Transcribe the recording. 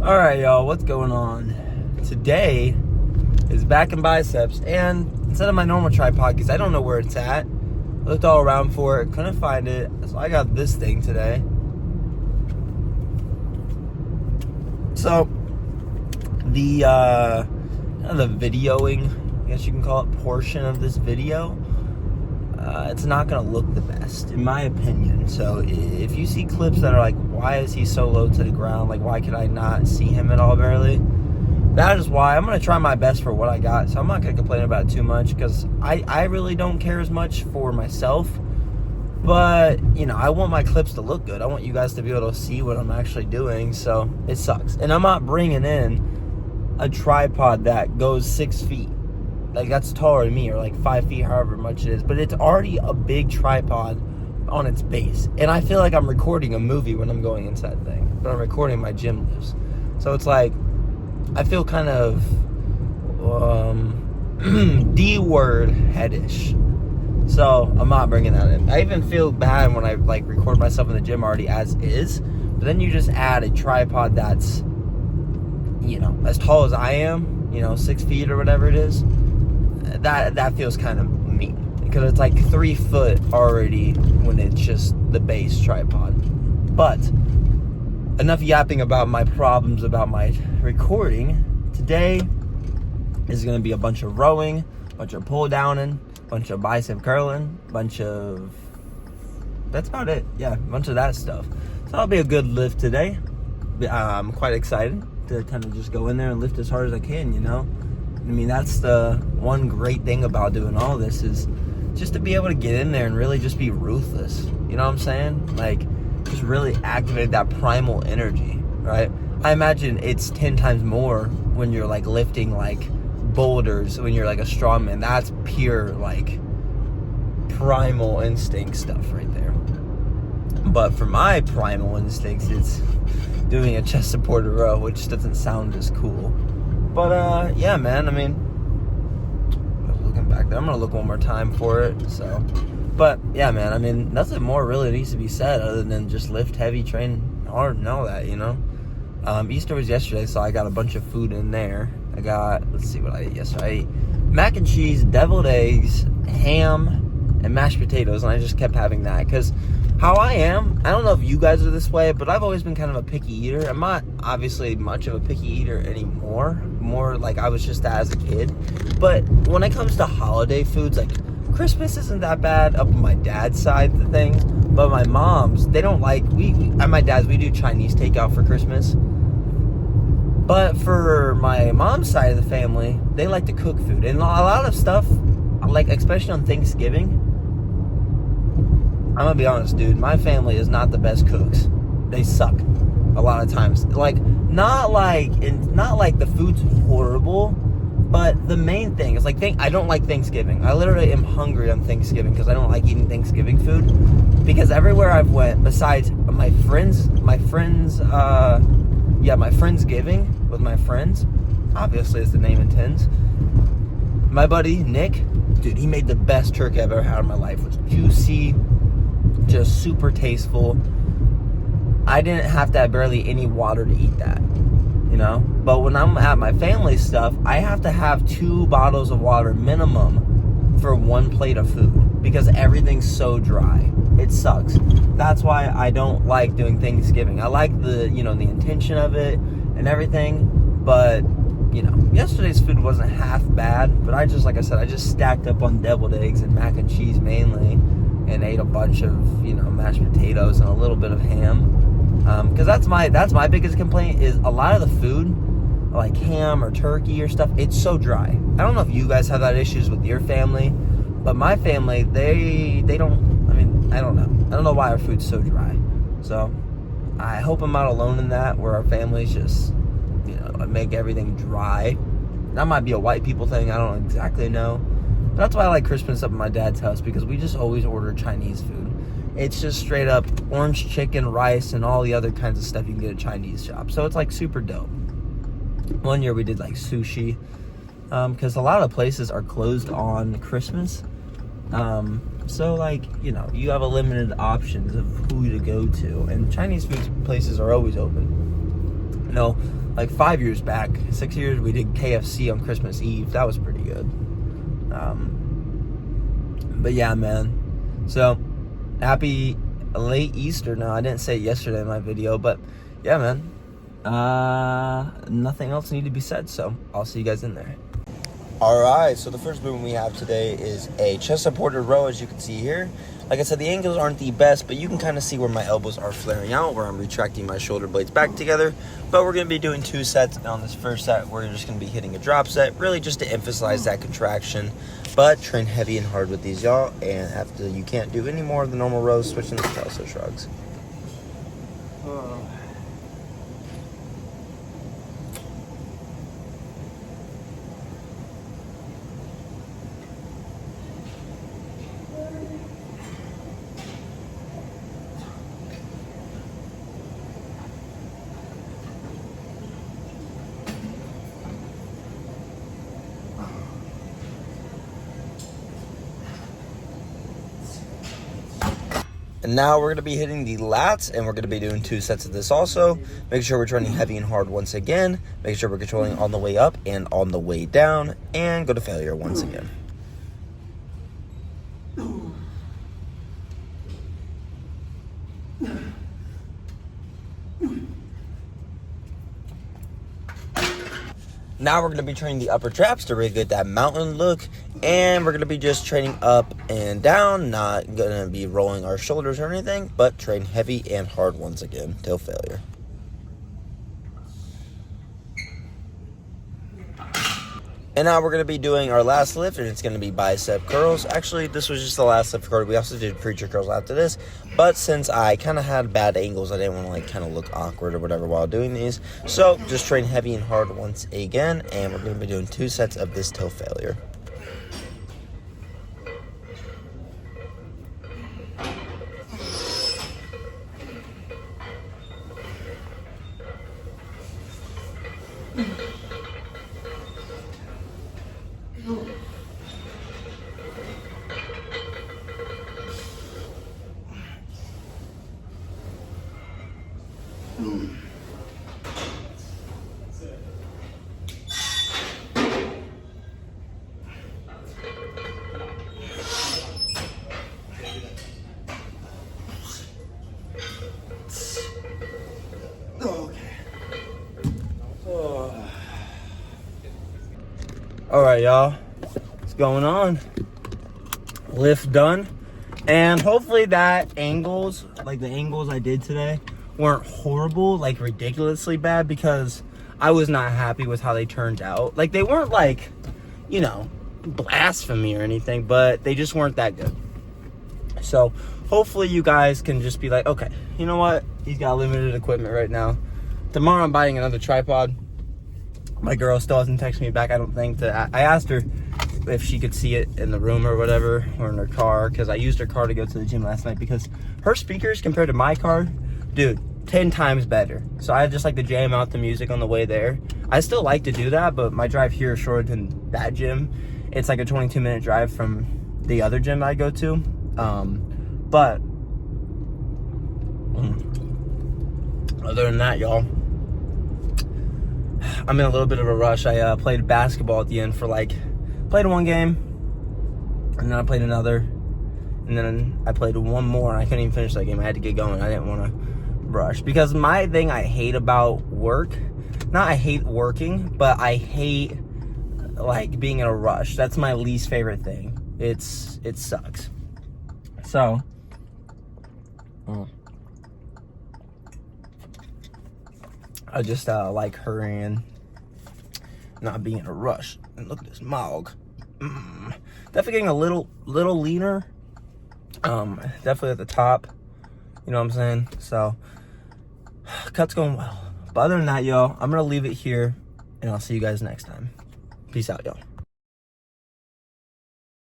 All right, y'all, what's going on? Today is back in Biceps, and instead of my normal tripod, because I don't know where it's at, I looked all around for it, couldn't find it, so I got this thing today. So, the videoing, I guess you can call it, portion of this video, it's not going to look the best, in my opinion. So if you see clips that are like, why is he so low to the ground? Like, why could I not see him at all barely? That is why I'm going to try my best for what I got. So I'm not going to complain about it too much, because I really don't care as much for myself. But, you know, I want my clips to look good. I want you guys to be able to see what I'm actually doing. So it sucks. And I'm not bringing in a tripod that goes 6 feet. Like, that's taller than me, or like 5 feet, however much it is. But it's already a big tripod on its base. And I feel like I'm recording a movie when I'm going into that thing. But I'm recording my gym lifts. So it's like, I feel kind of D-word headish. So I'm not bringing that in. I even feel bad when I like record myself in the gym already as is. But then you just add a tripod that's, you know, as tall as I am, you know, 6 feet or whatever it is. That feels kind of mean, because it's like 3 foot already when it's just the base tripod. But enough yapping about my problems about my recording. Today is going to be a bunch of rowing, a bunch of pull downing, a bunch of bicep curling, that's about it. Yeah, a bunch of that stuff. So that'll be a good lift today. I'm quite excited to kind of just go in there and lift as hard as I can, you know. I mean, that's the one great thing about doing all this, is just to be able to get in there and really just be ruthless. You know what I'm saying? Like, just really activate that primal energy, right? I imagine it's 10 times more when you're like lifting like boulders, when you're like a strongman. That's pure like primal instinct stuff right there. But for my primal instincts, it's doing a chest supported row, which doesn't sound as cool. But yeah, man, I mean, looking back there, I'm gonna look one more time for it. So, but yeah, man, I mean, nothing more really needs to be said other than just lift heavy, train hard, and all that, you know. Easter was yesterday, so I got a bunch of food in there. I got, let's see what I ate yesterday. I ate mac and cheese, deviled eggs, ham, and mashed potatoes, and I just kept having that because how I am, I don't know if you guys are this way, but I've always been kind of a picky eater. I'm not obviously much of a picky eater anymore. More like I was just that as a kid. But when it comes to holiday foods, like Christmas isn't that bad up on my dad's side of things. But my mom's, they don't like, at my dad's, we do Chinese takeout for Christmas. But for my mom's side of the family, they like to cook food. And a lot of stuff, like especially on Thanksgiving, I'm gonna be honest, dude, my family is not the best cooks. They suck a lot of times. Like, not like the food's horrible, but the main thing is like, I don't like Thanksgiving. I literally am hungry on Thanksgiving because I don't like eating Thanksgiving food. Because everywhere I've went, besides my Friendsgiving with my friends, obviously as the name intends, my buddy Nick, dude, he made the best turkey I've ever had in my life. It was juicy, just super tasteful. I didn't have to have barely any water to eat that, you know. But when I'm at my family stuff, I have to have 2 bottles of water minimum for 1 plate of food because everything's so dry. It sucks. That's why I don't like doing Thanksgiving. I like the, you know, the intention of it and everything, but you know, yesterday's food wasn't half bad, but I just stacked up on deviled eggs and mac and cheese mainly, and ate a bunch of, you know, mashed potatoes and a little bit of ham. Because that's my biggest complaint is a lot of the food, like ham or turkey or stuff, it's so dry. I don't know if you guys have that issues with your family, but my family, they don't. I mean, I don't know. I don't know why our food's so dry. So I hope I'm not alone in that, where our families just, you know, make everything dry. That might be a white people thing. I don't exactly know. But that's why I like Christmas up at my dad's house, because we just always order Chinese food. It's just straight up orange chicken, rice, and all the other kinds of stuff you can get at Chinese shop. So it's like super dope. One year we did like sushi, because a lot of places are closed on Christmas. So like, you know, you have a limited options of who to go to, and Chinese food places are always open. You know, like 5 years back, 6 years, we did KFC on Christmas Eve. That was pretty good. But yeah, man. So, happy late Easter. Now, I didn't say it yesterday in my video, but yeah, man. Nothing else need to be said, so I'll see you guys in there. Alright, so the first movement we have today is a chest supported row, as you can see here. Like I said, the angles aren't the best, but you can kind of see where my elbows are flaring out, where I'm retracting my shoulder blades back together. But we're going to be doing 2 sets. And on this first set, we're just going to be hitting a drop set, really just to emphasize that contraction. But train heavy and hard with these, y'all. And after you can't do any more of the normal rows, switching to Telso shrugs. And now we're going to be hitting the lats, and we're going to be doing 2 sets of this also. Make sure we're training heavy and hard once again. Make sure we're controlling on the way up and on the way down, and go to failure once again. Now we're going to be training the upper traps to really get that mountain look. And we're going to be just training up and down. Not going to be rolling our shoulders or anything, but train heavy and hard once again till failure. And now we're going to be doing our last lift, and it's going to be bicep curls. Actually, this was just the last lift curl. We also did preacher curls after this. But since I kind of had bad angles, I didn't want to like kind of look awkward or whatever while doing these. So just train heavy and hard once again. And we're going to be doing 2 sets of this till failure. Alright, y'all, what's going on? Lift done. And hopefully that angles, like the angles I did today, weren't horrible, like ridiculously bad, because I was not happy with how they turned out. Like, they weren't like, you know, blasphemy or anything, but they just weren't that good. So hopefully you guys can just be like, okay, you know what? He's got limited equipment right now. Tomorrow I'm buying another tripod. My girl still hasn't texted me back, I don't think. I asked her if she could see it in the room or whatever, or in her car, because I used her car to go to the gym last night, because her speakers compared to my car, dude, 10 times better. So I just like to jam out the music on the way there. I still like to do that, but my drive here is shorter than that gym. It's like a 22-minute drive from the other gym I go to. But other than that, y'all, I'm in a little bit of a rush. I played basketball at the end for played 1 game, and then I played another, and then I played 1 more, and I couldn't even finish that game. I had to get going. I didn't want to rush, because my thing I hate about work, not I hate working, but I hate like being in a rush. That's my least favorite thing. It sucks. So I just like hurrying, not being in a rush. And look at this mog. Definitely getting a little leaner. Definitely at the top. You know what I'm saying? So cut's going well. But other than that, y'all, I'm gonna leave it here, and I'll see you guys next time. Peace out, y'all.